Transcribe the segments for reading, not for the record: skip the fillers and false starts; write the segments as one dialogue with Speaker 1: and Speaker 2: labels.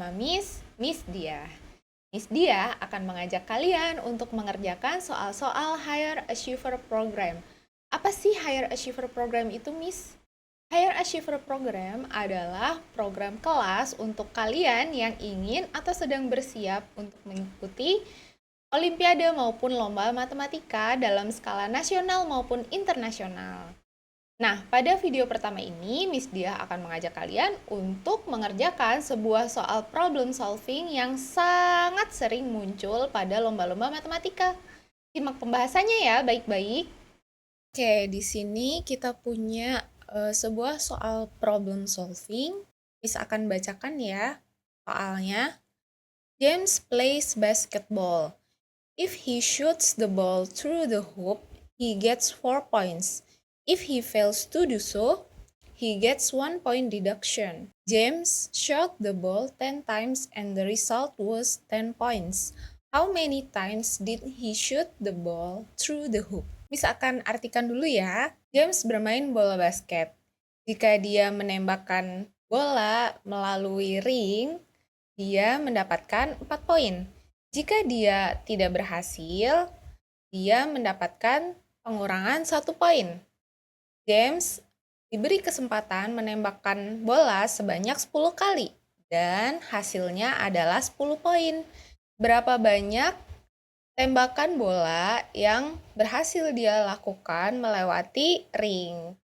Speaker 1: bersama Miss Dia. Miss Dia akan mengajak kalian untuk mengerjakan soal-soal Higher Achiever Program. Apa sih Higher Achiever Program itu, Miss? Higher Achiever Program adalah program kelas untuk kalian yang ingin atau sedang bersiap untuk mengikuti Olimpiade maupun lomba matematika dalam skala nasional maupun internasional. Nah, pada video pertama ini, Miss Dia akan mengajak kalian untuk mengerjakan sebuah soal problem solving yang sangat sering muncul pada lomba-lomba matematika. Simak pembahasannya ya, baik-baik. Oke, di sini kita punya sebuah soal problem solving. Miss akan bacakan ya soalnya. James plays basketball. If he shoots the ball through the hoop, he gets 4 points. If he fails to do so, he gets 1 point deduction. James shot the ball 10 times and the result was 10 points. How many times did he shoot the ball through the hoop? Miss akan artikan dulu ya. James bermain bola basket. Jika dia menembakkan bola melalui ring, dia mendapatkan 4 poin. Jika dia tidak berhasil, dia mendapatkan pengurangan 1 poin. James diberi kesempatan menembakkan bola sebanyak 10 kali dan hasilnya adalah 10 poin. Berapa banyak tembakan bola yang berhasil dia lakukan melewati ring?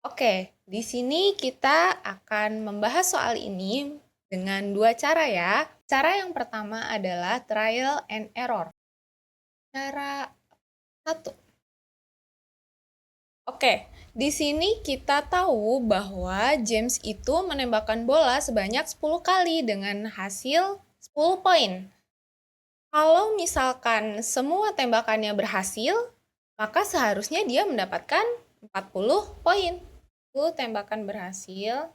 Speaker 1: Oke, di sini kita akan membahas soal ini dengan 2 cara ya. Cara yang pertama adalah trial and error. Cara 1. Oke, di sini kita tahu bahwa James itu menembakkan bola sebanyak 10 kali dengan hasil 10 poin. Kalau misalkan semua tembakannya berhasil, maka seharusnya dia mendapatkan 40 poin. 10 tembakan berhasil,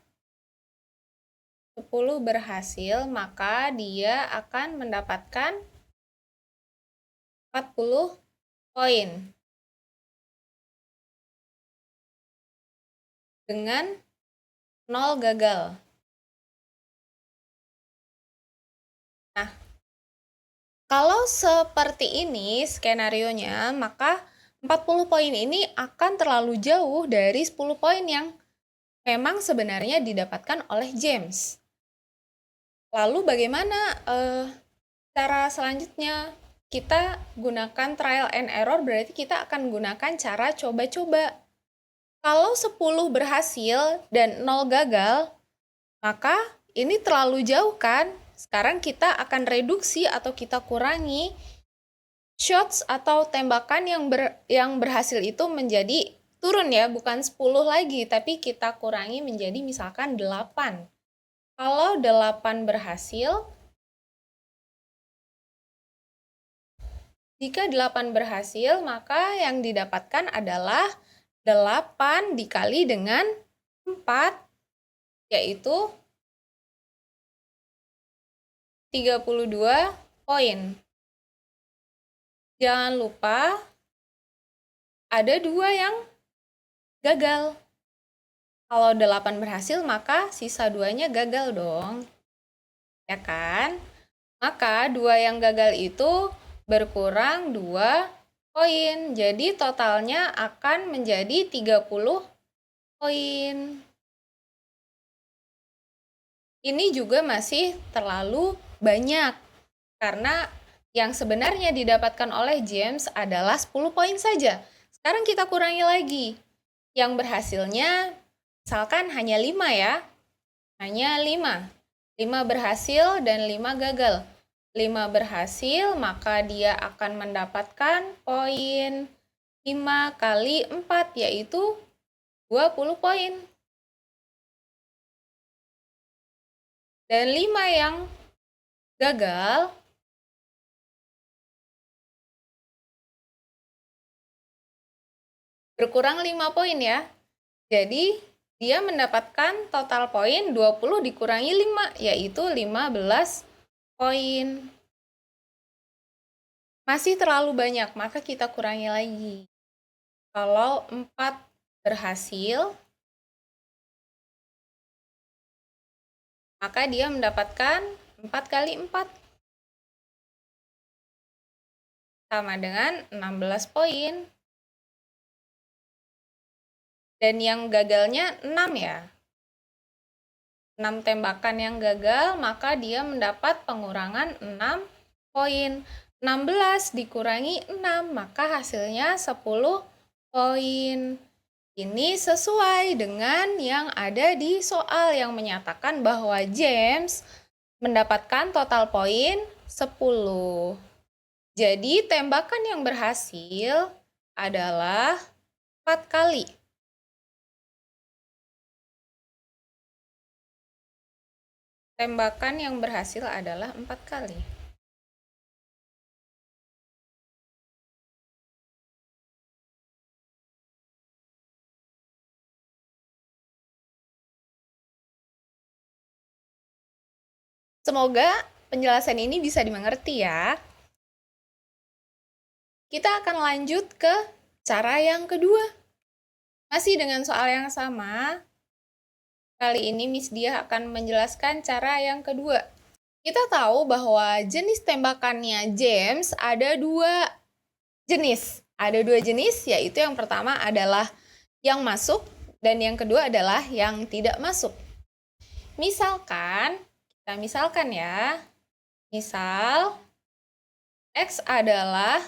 Speaker 1: 10 berhasil, maka dia akan mendapatkan 40 poin. Dengan 0 gagal. Nah, kalau seperti ini skenarionya, maka 40 poin ini akan terlalu jauh dari 10 poin yang memang sebenarnya didapatkan oleh James. Lalu bagaimana cara selanjutnya? Kita gunakan trial and error, berarti kita akan gunakan cara coba-coba. Kalau 10 berhasil dan 0 gagal, maka ini terlalu jauh kan? Sekarang kita akan reduksi atau kita kurangi shots atau tembakan yang berhasil itu menjadi turun ya, bukan 10 lagi, tapi kita kurangi menjadi misalkan 8. Kalau 8 berhasil, jika 8 berhasil, maka yang didapatkan adalah 8 dikali dengan 4, yaitu 32 poin. Jangan lupa ada 2 yang gagal. Kalau 8 berhasil, maka sisa 2-nya gagal dong. Ya kan? Maka 2 yang gagal itu berkurang 2 poin. Jadi totalnya akan menjadi 30 poin. Ini juga masih terlalu banyak karena yang sebenarnya didapatkan oleh James adalah 10 poin saja. Sekarang kita kurangi lagi. Yang berhasilnya misalkan hanya 5 ya. Hanya 5. 5 berhasil dan 5 gagal. 5 berhasil, maka dia akan mendapatkan poin 5 kali 4, yaitu 20 poin. Dan 5 yang gagal, berkurang 5 poin ya. Jadi, dia mendapatkan total poin 20 dikurangi 5, yaitu 15 poin. Masih terlalu banyak, maka kita kurangi lagi. Kalau 4 berhasil, maka dia mendapatkan 4 kali 4. Sama dengan 16 poin. Dan yang gagalnya 6 ya. 6 tembakan yang gagal, maka dia mendapat pengurangan 6 poin. 16 dikurangi 6, maka hasilnya 10 poin. Ini sesuai dengan yang ada di soal yang menyatakan bahwa James mendapatkan total poin 10. Jadi tembakan yang berhasil adalah 4 kali. Tembakan yang berhasil adalah 4 kali. Semoga penjelasan ini bisa dimengerti ya. Kita akan lanjut ke cara yang kedua. Masih dengan soal yang sama. Kali ini Miss Dia akan menjelaskan cara yang kedua. Kita tahu bahwa jenis tembakannya James ada 2 jenis. Ada 2 jenis, yaitu yang pertama adalah yang masuk dan yang kedua adalah yang tidak masuk. Misalkan, kita misalkan ya, misal X adalah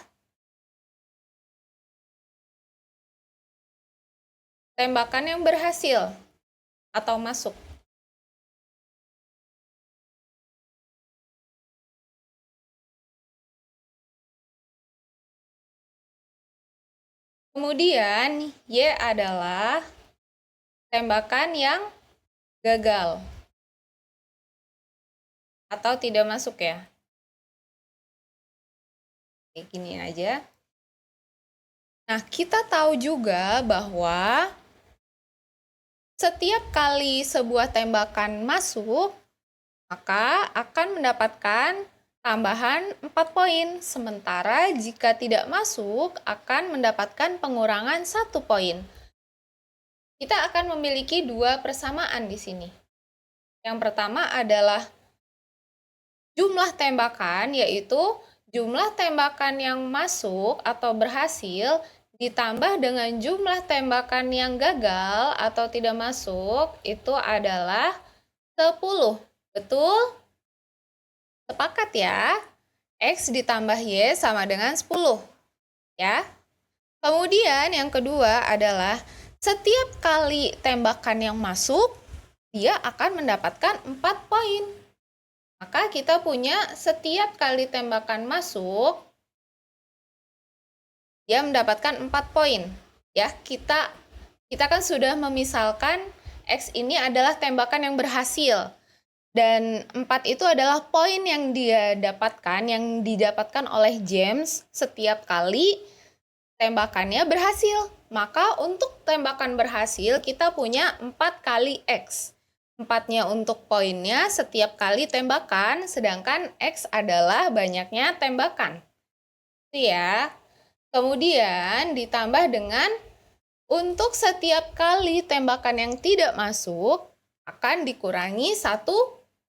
Speaker 1: tembakan yang berhasil atau masuk. Kemudian Y adalah tembakan yang gagal atau tidak masuk ya. Kayak gini aja. Nah, kita tahu juga bahwa setiap kali sebuah tembakan masuk, maka akan mendapatkan tambahan 4 poin. Sementara jika tidak masuk, akan mendapatkan pengurangan 1 poin. Kita akan memiliki 2 persamaan di sini. Yang pertama adalah jumlah tembakan, yaitu jumlah tembakan yang masuk atau berhasil ditambah dengan jumlah tembakan yang gagal atau tidak masuk, itu adalah 10. Betul? Sepakat ya? X ditambah Y sama dengan 10. Ya. Kemudian yang kedua adalah setiap kali tembakan yang masuk, dia akan mendapatkan 4 poin. Maka kita punya setiap kali tembakan masuk, dia mendapatkan 4 poin. Ya, kita kan sudah memisalkan X ini adalah tembakan yang berhasil. Dan 4 itu adalah poin yang dia dapatkan, yang didapatkan oleh James setiap kali tembakannya berhasil. Maka untuk tembakan berhasil kita punya 4 kali X. 4-nya untuk poinnya setiap kali tembakan, sedangkan X adalah banyaknya tembakan. Itu ya. Kemudian ditambah dengan untuk setiap kali tembakan yang tidak masuk akan dikurangi 1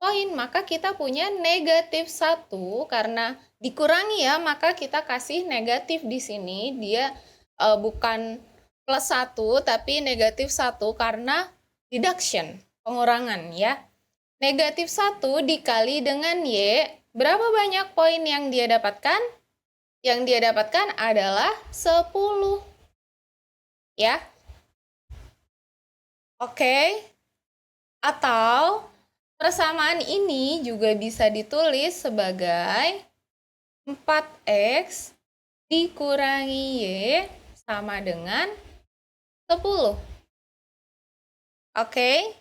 Speaker 1: poin. Maka kita punya negatif 1 karena dikurangi ya, maka kita kasih negatif di sini. Dia bukan plus 1 tapi negatif 1 karena reduction, pengurangan ya. Negatif 1 dikali dengan Y, berapa banyak poin yang dia dapatkan? Yang dia dapatkan adalah 10. Ya. Oke. Atau persamaan ini juga bisa ditulis sebagai 4X dikurangi Y sama dengan 10. Oke.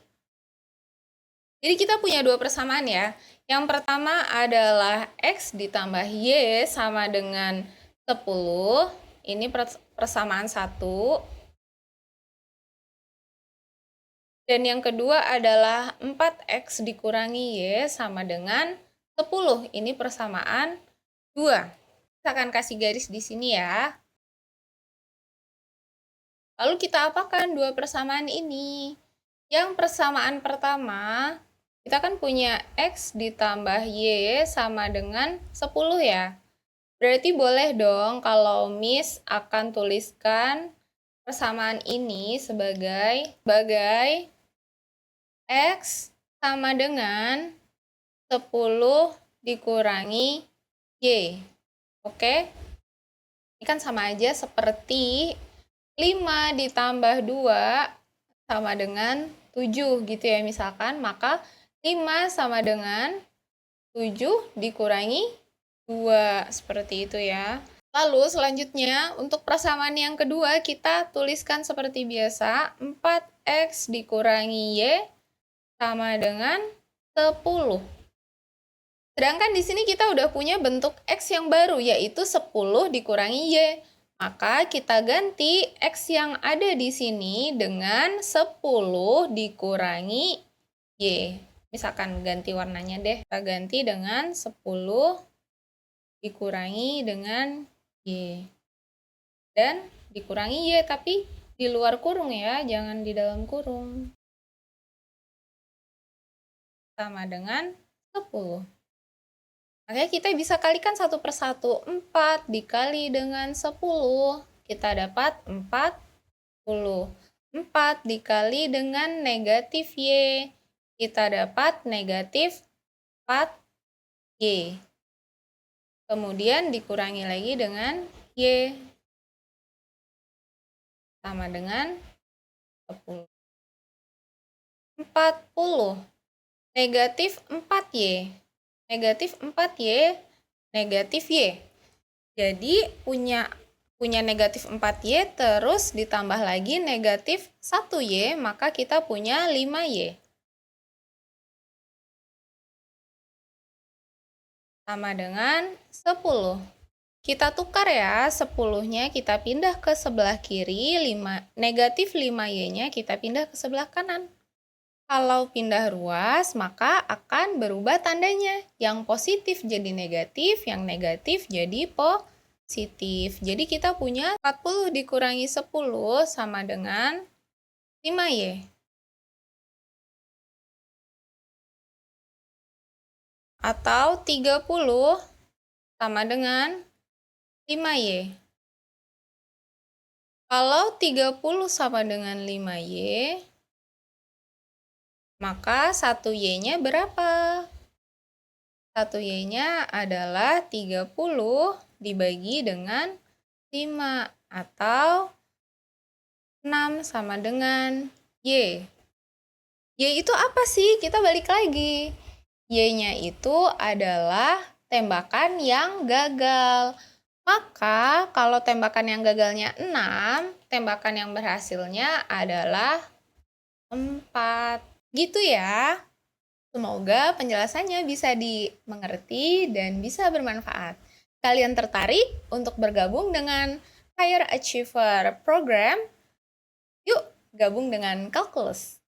Speaker 1: Jadi kita punya 2 persamaan ya. Yang pertama adalah X ditambah Y sama dengan 10. Ini persamaan 1. Dan yang kedua adalah 4X dikurangi Y sama dengan 10. Ini persamaan 2. Kita akan kasih garis di sini ya. Lalu kita apakan 2 persamaan ini? Yang persamaan pertama Kita kan punya X ditambah Y sama dengan 10 ya. Berarti boleh dong kalau Miss akan tuliskan persamaan ini sebagai X sama dengan 10 dikurangi Y. Oke? Ini kan sama aja seperti 5 ditambah 2 sama dengan 7 gitu ya misalkan. Maka 5 sama dengan 7 dikurangi 2. Seperti itu ya. Lalu selanjutnya untuk persamaan yang kedua kita tuliskan seperti biasa. 4X dikurangi Y sama dengan 10. Sedangkan di sini kita udah punya bentuk X yang baru, yaitu 10 dikurangi Y. Maka kita ganti X yang ada di sini dengan 10 dikurangi Y. Misalkan ganti warnanya deh. Kita ganti dengan 10 dikurangi dengan Y. Dan dikurangi Y, tapi di luar kurung ya, jangan di dalam kurung. Sama dengan 10. Makanya kita bisa kalikan satu per satu. 4 dikali dengan 10. Kita dapat 40. 4 dikali dengan negatif Y. Kita dapat negatif 4Y. Kemudian dikurangi lagi dengan Y. Sama dengan 10. 40. Negatif 4Y. Negatif 4Y, negatif Y. Jadi punya negatif 4Y terus ditambah lagi negatif 1Y, maka kita punya 5Y. Sama dengan 10. Kita tukar ya, 10-nya kita pindah ke sebelah kiri, negatif 5Y-nya kita pindah ke sebelah kanan. Kalau pindah ruas, maka akan berubah tandanya. Yang positif jadi negatif, yang negatif jadi positif. Jadi kita punya 40 dikurangi 10 sama dengan 5Y. Atau 30 sama dengan 5Y. Kalau 30 sama dengan 5Y, maka 1Y-nya berapa? 1Y-nya adalah 30 dibagi dengan 5 atau 6 sama dengan Y. Y itu apa sih? Kita balik lagi. Y-nya itu adalah tembakan yang gagal. Maka kalau tembakan yang gagalnya 6, tembakan yang berhasilnya adalah 4. Gitu ya. Semoga penjelasannya bisa dimengerti dan bisa bermanfaat. Kalian tertarik untuk bergabung dengan Higher Achiever Program? Yuk, gabung dengan Calculus.